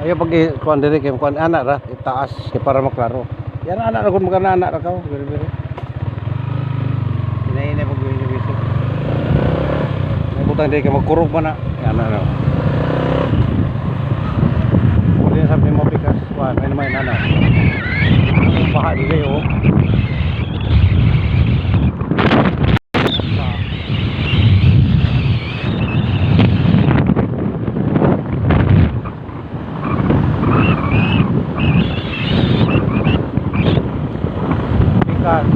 Ayo pag kuan diri kay kuan anak ra itaas kay para maklaro. Yan anak ra kun magana anak ra ka, biro-biro. Inay pag biro-biro. May butang diri kay magkurog man na. Yan na. Uli sa mo pikas kuan may naman anak. Baha dili oh. Pikas.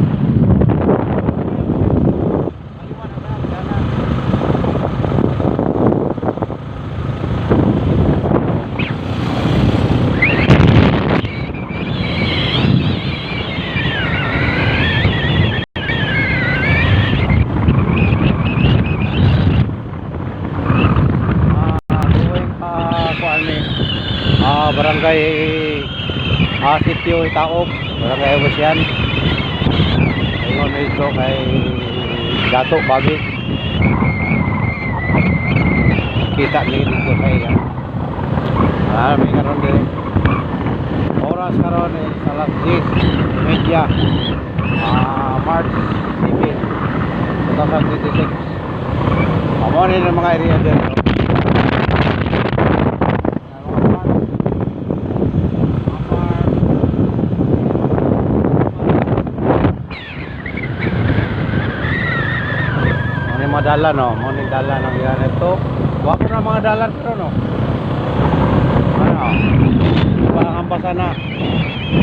Barangay Sitio Itaob, Barangay Awasyan. Ayun ito kay Dato Babi. Kita ni dito kay may karon din. Oras karon salas 10:30. March 7, 2026. Amo ni mga area din. Dalan no, mo ni dalan ang yan ito. Wapo na mga dalan pero no. Ano? Parang ampasan na.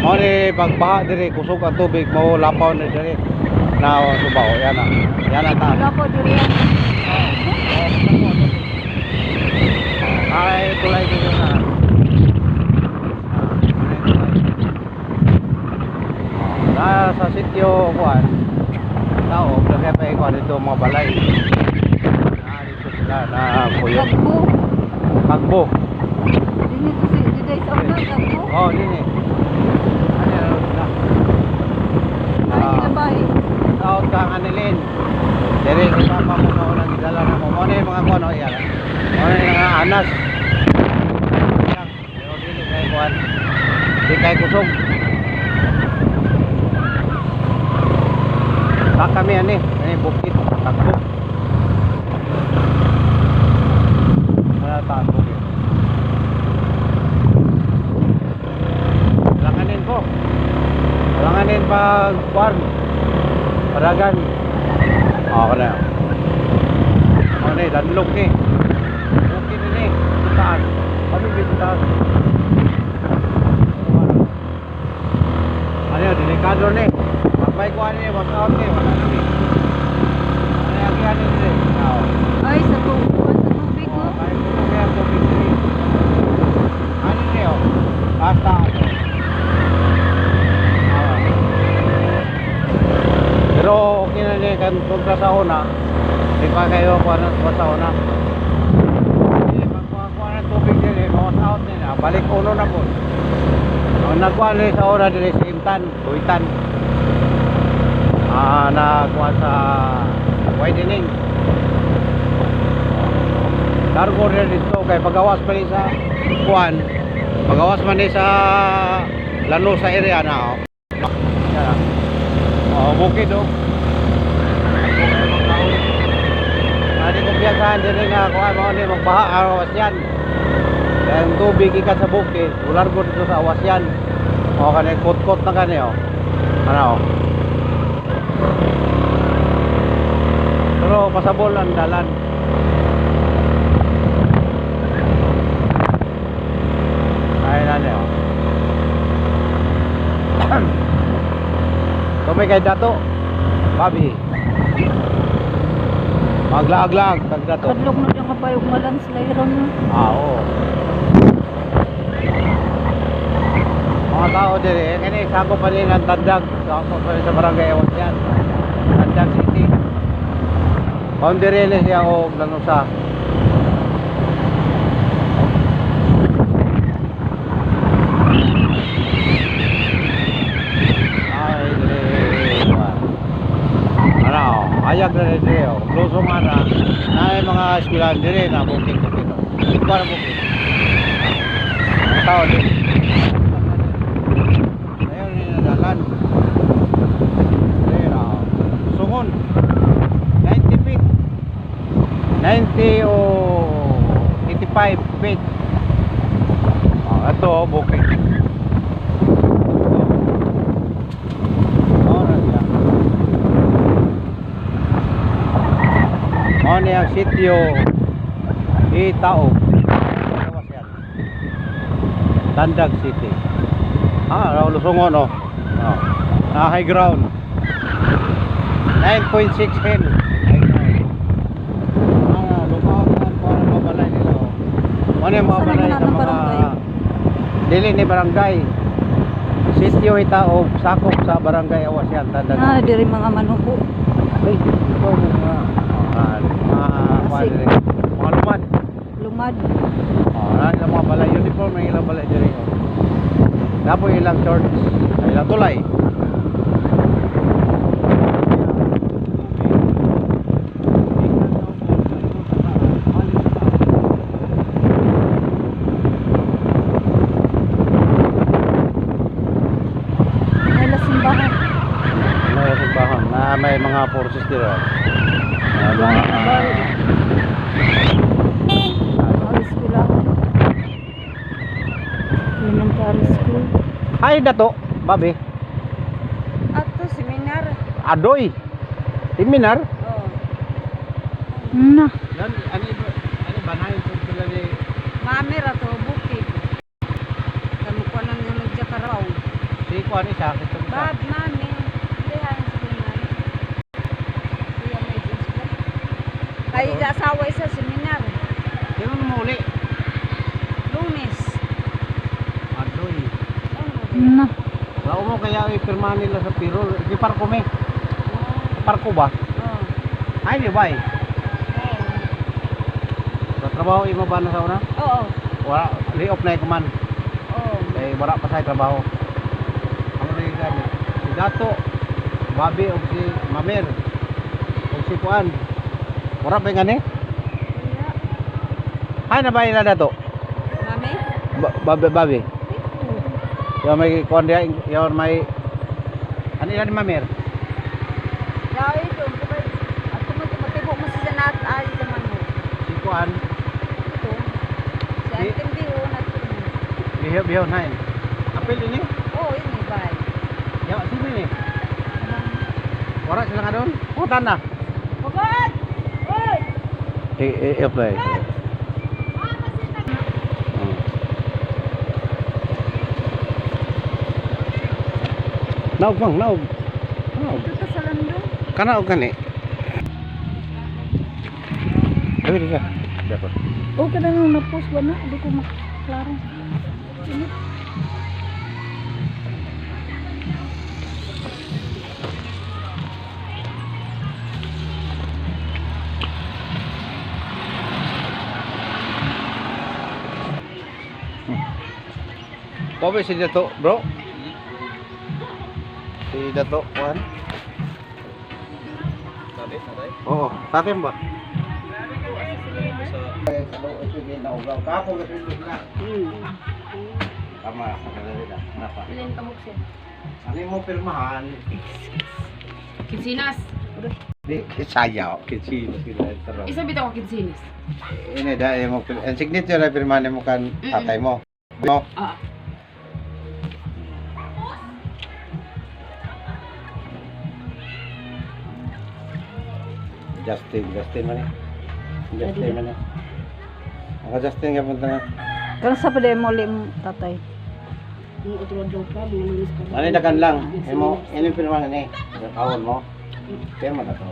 Mo ni pagbaha diri kusog ang tubig mo lapaw na diri. Na subaw yan na. Yan na ta. Lapaw diri. Ay tulay dito na. Sa sitio kuan. Tao, kaya pa ikaw dito mga balay. Dito sila na puyo. Kagbo. Dini to si Diday sa una Kagbo. Oh, dini. Ano na? Ay labay. Tao kang anilin. Dere kasama mo na unang gidala na mo. Ano yung mga kuno yan? Ano yung mga anas? Pero dili kay kuan. Di kay kusog. Kami ani bukit takbo. Wala taas bukit. Langanin po. Langanin pag farm. Paragan. Kana. Ano ni danlog ni. Bukit ni taas. Kami bitaas. Ano delikado ni. May kuan ni mas out ni wala na ni. Ano yung agihan ni dili? Ay sa tubig ko. Ay kaya tubig ni. Ano ni oh? Basta. Pero okay na ni kan kontra sa una. Di pa kayo kuan sa una. Di pagkuha ng tubig dili mas out ni na. Balik uno na po. Ang nagkuan ni sa una dili sa Imtan, Buitan. Nakuha sa widening. Cargo rin dito kay pagawas pa rin sa kuan. Pagawas man ni sa lano sa area na bukid oh. Hindi ko biyasahan din nga kuan mo ni magbaha awas yan. Kaya tubig ikat sa bukid, ulargo dito sa awas yan. Kanay kot-kot na kani oh. Ano oh. Pero pasabol ang dalan. Ay nani oh. Tumay kay Dato Babi. Maglaag-laag kag Dato. Kadlog na yung kapayog malandslide ron na. Oo. Mga tao diri kani sakop pa rin ang Tandag. Sakop pa rin sa barangay Awasyan. Tandag City. Boundary na siya o Lanusa. Ay, ayag na rin dire oh. Lusong ana na mga eskwelahan dire na bukid-bukid. Ikaw na bukid. Tao din. Ayun yung dalan. Ayun ah. Sungon. 90 feet. 90 o 85 feet. Ito bukid. Ano niya sitio Itaog. Tandag City. Lusungon oh. High ground. 9.6 hill. High ground. Lupaw na para mabalay nila. Ano yung mabalay Saan sa ang barangay? mga dili ni barangay. Sitio Itaog, sakop sa barangay Awasyan, Tandag. Diri mga manuko. Ay, ito mga mga lumad. Lumad. Ilang mga balay uniform, may ilang balay diri. Dapo ilang shorts, ilang tulay. May lasimbahan. May simbahan na may mga forces dito. High school lang. Elementary school. Ay dato, babe. Ato, seminar. Adoy. Seminar. Oh. Na. Yan ani banayin ko sila ni Mami rato, bukid. Kamu ko nang yung nagjakaraw. si kuan isa sa Bad, mami. Hindi yan seminar. Iya may Diyos ko. Ay, asawa isa seminar. Sino mo uli? Lunes. Adoy. Na. Wala mo kaya i-pirma nila sa Piro. Di parko me. Parko ba? Oh. Ay di ba eh? Sa trabaho imo ba na sa una? Oo. Wala, lay-off na kuman. Oo. Kay wala pa sa trabaho. Ano rin gani? Si Dato, Babi o si Mamer o si Kuan. Wala pa yung gani? Ay na ba ila Dato? Mami? Babi. Yung may Kuan dia, yung may ano ila ni Mamer? Dahil ito, ako mo matibo mo sa sanat ay naman mo. Si Kuan, Ito. Sa Di- ating biho na ito. bihaw na yun. Apil ini? Oo, yun eh, bay. Yaw, sino ni? Wala sila nga doon? Putan na. Pagod! Oy! I-apply. Naog bang, naog. Naog. Ito sa lando. Kanaog gani. Ay, di ka. Dapat. Oo, ka na nung na-post ba na? Hindi ko maklaro. Ini. Kobe si Dato, bro. Si Dato, Juan. Oo, sa atin ba? Kapo kasi na. Tama, madali na. Napa. Ilan kamok siya? Ano mo pirmahan? Kinsinas. Di, sayaw. Kinsino sila. Isa bitaw ka kinsinas. Ini dahil mo, ang signature na pirmahan mo kan tatay mo. No? Ah. Justin man eh. Justin man eh. Ako Justin ka punta na. Kaya sa pala mo lim tatay. Yung otro joke pa, mga lunis pa. Ano dakan lang. Imo, ini pirmahan ni. Kawon mo. Pirma na to.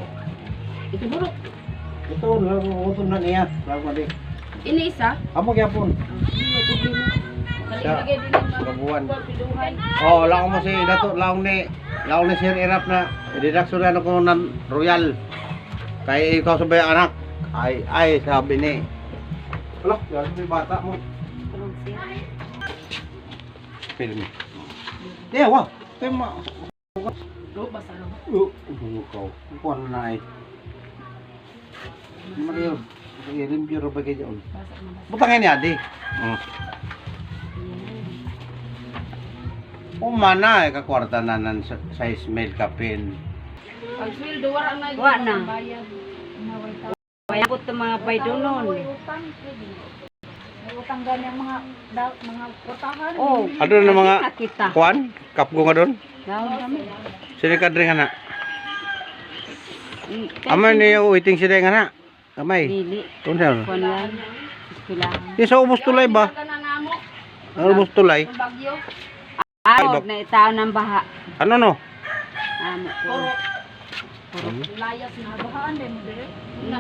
Ito buro. Ito, utun na niya. Lago di. Ini isa. Amo gyapon. Siya. Kalilagay din ang mga Kabuan. piluhan. Oh, laong mo si Dato, laong ni Sir Irap na didaksyon na ko ng Royal. Kay ikaw sabay anak. Ay, sabi ni. Wala, yan yung bata mo. Film. Dewa, tema. Bro, basta lang. Ikaw, kuha na ay. Mariyo, limpyo ro ba kayo dyan? Basta naman. Butangin niya, di. Umana kakwarta na nan sa Ismail Kapin. Pag sweldo, wala na. Wa na. Bayad. Bayabot ng mga paidonon. May utang ganyan mga utahan. Oh, Ano na mga kita. kuan? Kapgo nga doon? Daw kami. Sini kadre nga na. Amay niya waiting sila nga na. Amay. Dili. Tunel. Kuan lang. Iskulahan. Di sa ubos tulay ba? Kananamo. Ubos tulay. Ang bagyo. Araw na itaw ng baha. Ano no? Amo ko. Puro. Layas na bahaan din mo dire.